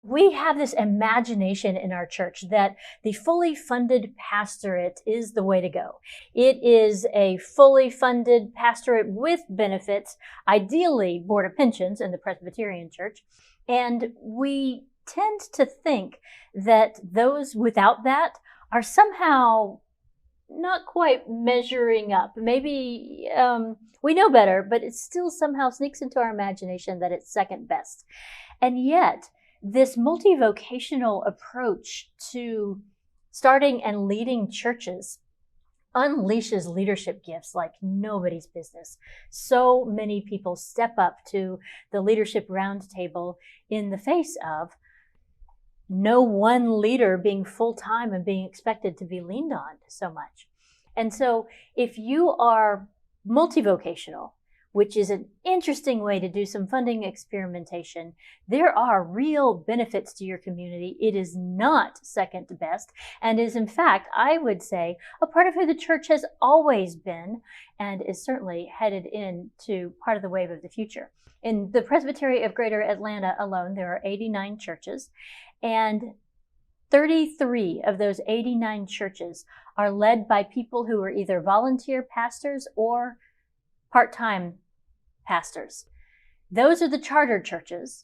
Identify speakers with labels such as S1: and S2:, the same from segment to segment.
S1: We have this imagination in our church that the fully funded pastorate is the way to go. It is a fully funded pastorate with benefits, ideally Board of Pensions in the Presbyterian Church. And we tend to think that those without that are somehow not quite measuring up. Maybe we know better, but it still somehow sneaks into our imagination that it's second best. And yet, this multivocational approach to starting and leading churches unleashes leadership gifts like nobody's business. So many people step up to the leadership roundtable in the face of no one leader being full-time and being expected to be leaned on so much. And so if you are multivocational, which is an interesting way to do some funding experimentation, there are real benefits to your community. It is not second best, and is in fact, I would say, a part of who the church has always been, and is certainly headed into part of the wave of the future. In the Presbytery of Greater Atlanta alone, there are 89 churches, and 33 of those 89 churches are led by people who are either volunteer pastors or part-time pastors. Those are the charter churches.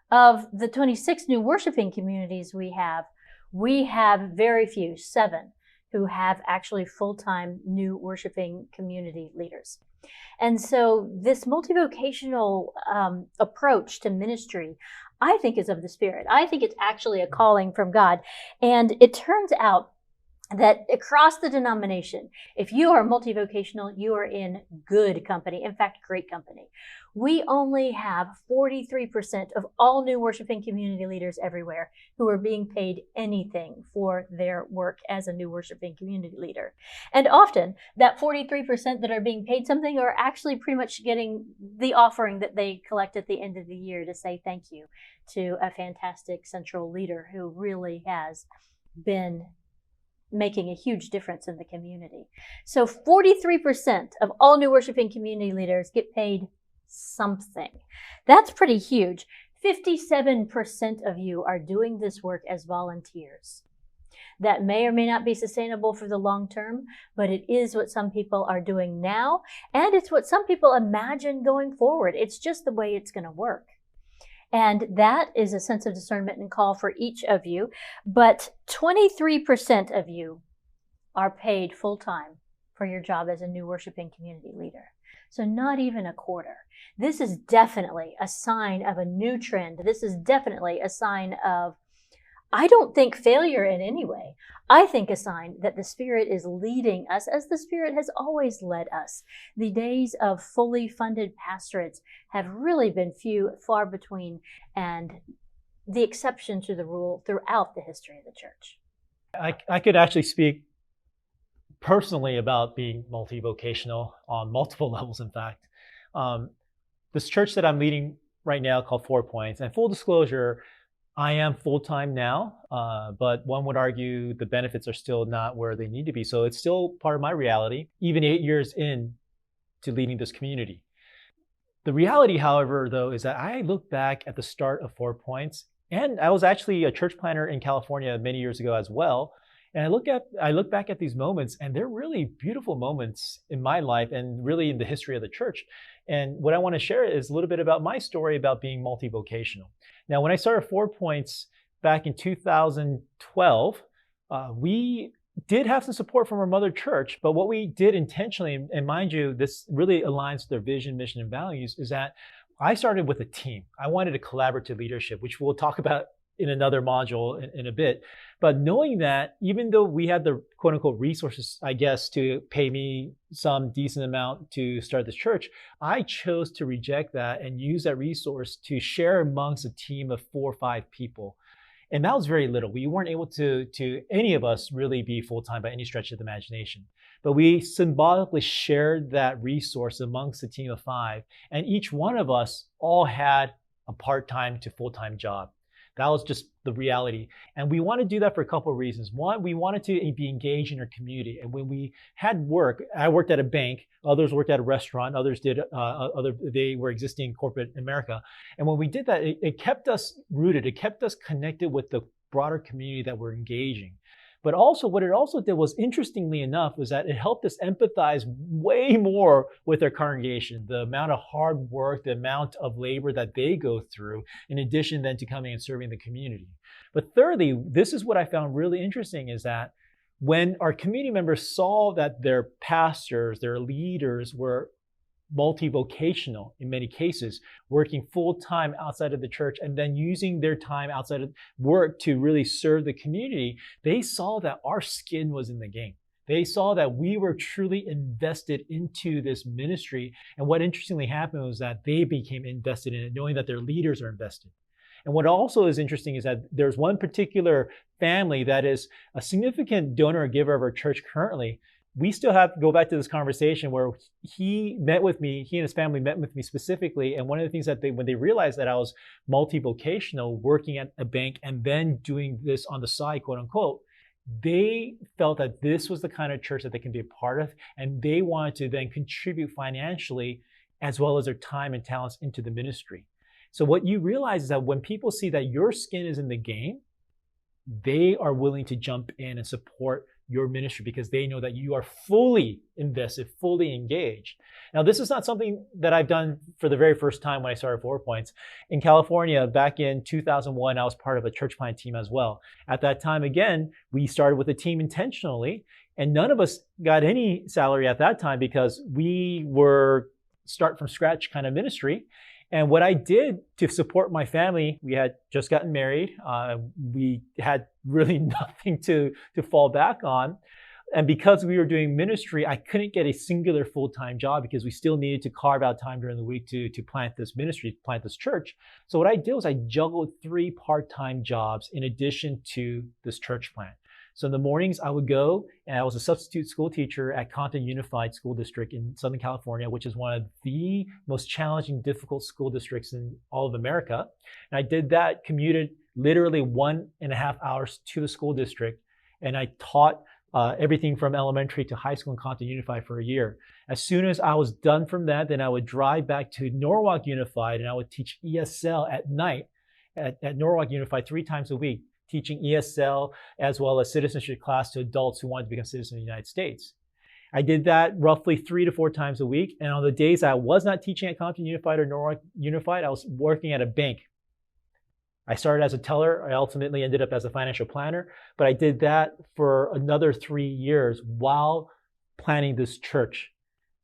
S1: Of the 26 new worshiping communities we have very few, 7, who have actually full-time new worshiping community leaders. And so this multivocational approach to ministry, I think, is of the Spirit. I think it's actually a calling from God. And it turns out that across the denomination, if you are multivocational, you are in good company. In fact, great company. We only have 43% of all new worshiping community leaders everywhere who are being paid anything for their work as a new worshiping community leader. And often that 43% that are being paid something are actually pretty much getting the offering that they collect at the end of the year to say thank you to a fantastic central leader who really has been making a huge difference in the community. So 43% of all new worshiping community leaders get paid something. That's pretty huge. 57% of you are doing this work as volunteers. That may or may not be sustainable for the long term, but it is what some people are doing now, and it's what some people imagine going forward. It's just the way it's going to work. And that is a sense of discernment and call for each of you. But 23% of you are paid full-time for your job as a new worshiping community leader. So not even a quarter. This is definitely a sign of a new trend. This is definitely a sign of, I don't think, failure in any way. I think a sign that the Spirit is leading us as the Spirit has always led us. The days of fully funded pastorates have really been few, far between, and the exception to the rule throughout the history of the church.
S2: I could actually speak personally about being multivocational on multiple levels, in fact. This church that I'm leading right now called 4 Points, and full disclosure, I am full-time now, but one would argue the benefits are still not where they need to be. So it's still part of my reality, even 8 years in to leading this community. The reality, however, though, is that I look back at the start of 4 Points, and I was actually a church planner in California many years ago as well. And I look back at these moments, and they're really beautiful moments in my life and really in the history of the church. And what I want to share is a little bit about my story about being multivocational. Now, when I started 4 Points back in 2012, we did have some support from our mother church, but what we did intentionally, and mind you, this really aligns with their vision, mission, and values, is that I started with a team. I wanted a collaborative leadership, which we'll talk about in another module in a bit. But knowing that even though we had the quote unquote resources, I guess, to pay me some decent amount to start this church, I chose to reject that and use that resource to share amongst a team of 4 or 5 people. And that was very little. We weren't able to any of us really be full-time by any stretch of the imagination. But we symbolically shared that resource amongst a team of 5. And each one of us all had a part-time to full-time job. That was just the reality. And we want to do that for a couple of reasons. One, we wanted to be engaged in our community. And when we had work, I worked at a bank, others worked at a restaurant, others did, they were existing in corporate America. And when we did that, it kept us rooted. It kept us connected with the broader community that we're engaging. But also what it also did was, interestingly enough, was that it helped us empathize way more with our congregation, the amount of hard work, the amount of labor that they go through, in addition then to coming and serving the community. But thirdly, this is what I found really interesting, is that when our community members saw that their pastors, their leaders were multi-vocational in many cases, working full-time outside of the church and then using their time outside of work to really serve the community, they saw that our skin was in the game. They saw that we were truly invested into this ministry. And what interestingly happened was that they became invested in it, knowing that their leaders are invested. And what also is interesting is that there's one particular family that is a significant donor or giver of our church currently. We still have to go back to this conversation where he met with me, he and his family met with me specifically. And one of the things that when they realized that I was multi-vocational, working at a bank and then doing this on the side, quote unquote, they felt that this was the kind of church that they can be a part of. And they wanted to then contribute financially as well as their time and talents into the ministry. So what you realize is that when people see that your skin is in the game, they are willing to jump in and support your ministry because they know that you are fully invested, fully engaged. Now, this is not something that I've done for the very first time when I started 4 Points. In California, back in 2001, I was part of a church plant team as well. At that time, again, we started with a team intentionally, and none of us got any salary at that time because we were start from scratch kind of ministry. And what I did to support my family, we had just gotten married. We had really nothing to fall back on. And because we were doing ministry, I couldn't get a singular full-time job because we still needed to carve out time during the week to plant this ministry, plant this church. So what I did was I juggled 3 part-time jobs in addition to this church plant. So in the mornings, I would go, and I was a substitute school teacher at Compton Unified School District in Southern California, which is one of the most challenging, difficult school districts in all of America. And I did that, commuted literally 1.5 hours to the school district, and I taught everything from elementary to high school in Compton Unified for a year. As soon as I was done from that, then I would drive back to Norwalk Unified, and I would teach ESL at night at Norwalk Unified 3 times a week, teaching ESL as well as citizenship class to adults who wanted to become citizens of the United States. I did that roughly 3 to 4 times a week. And on the days I was not teaching at Compton Unified or Norwalk Unified, I was working at a bank. I started as a teller. I ultimately ended up as a financial planner. But I did that for another 3 years while planning this church.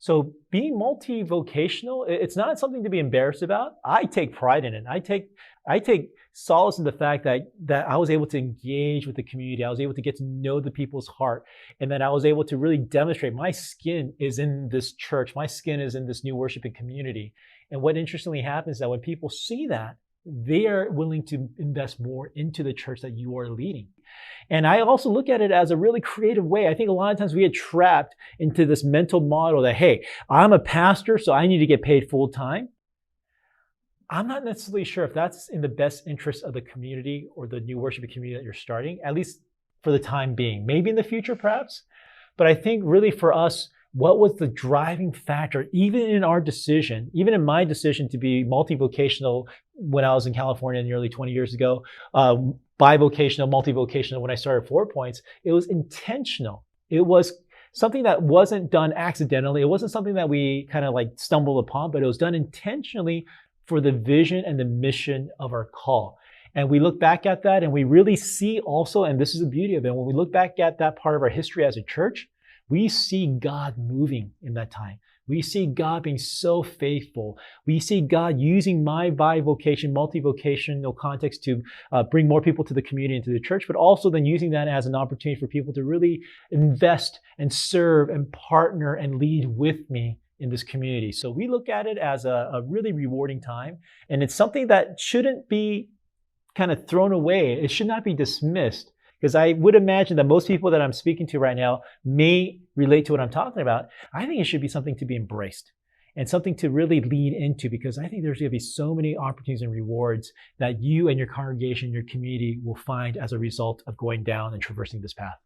S2: So being multi-vocational, it's not something to be embarrassed about. I take pride in it. I take solace in the fact that I was able to engage with the community. I was able to get to know the people's heart, and that I was able to really demonstrate my skin is in this church. My skin is in this new worshiping community. And what interestingly happens is that when people see that, they are willing to invest more into the church that you are leading. And I also look at it as a really creative way. I think a lot of times we get trapped into this mental model that, hey, I'm a pastor, so I need to get paid full time. I'm not necessarily sure if that's in the best interest of the community or the new worship community that you're starting, at least for the time being. Maybe in the future, perhaps. But I think really for us, what was the driving factor, even in our decision, even in my decision to be multi-vocational when I was in California nearly 20 years ago, bivocational, multi-vocational when I started 4 Points, it was intentional. It was something that wasn't done accidentally. It wasn't something that we kind of like stumbled upon, but it was done intentionally for the vision and the mission of our call. And we look back at that and we really see also, and this is the beauty of it, when we look back at that part of our history as a church, we see God moving in that time. We see God being so faithful. We see God using my bivocation, multi-vocational context to bring more people to the community and to the church, but also then using that as an opportunity for people to really invest and serve and partner and lead with me in this community. So we look at it as a really rewarding time, and it's something that shouldn't be kind of thrown away. It should not be dismissed, because I would imagine that most people that I'm speaking to right now may relate to what I'm talking about. I think it should be something to be embraced. and something to really lean into, because I think there's going to be so many opportunities and rewards that you and your congregation, your community will find as a result of going down and traversing this path.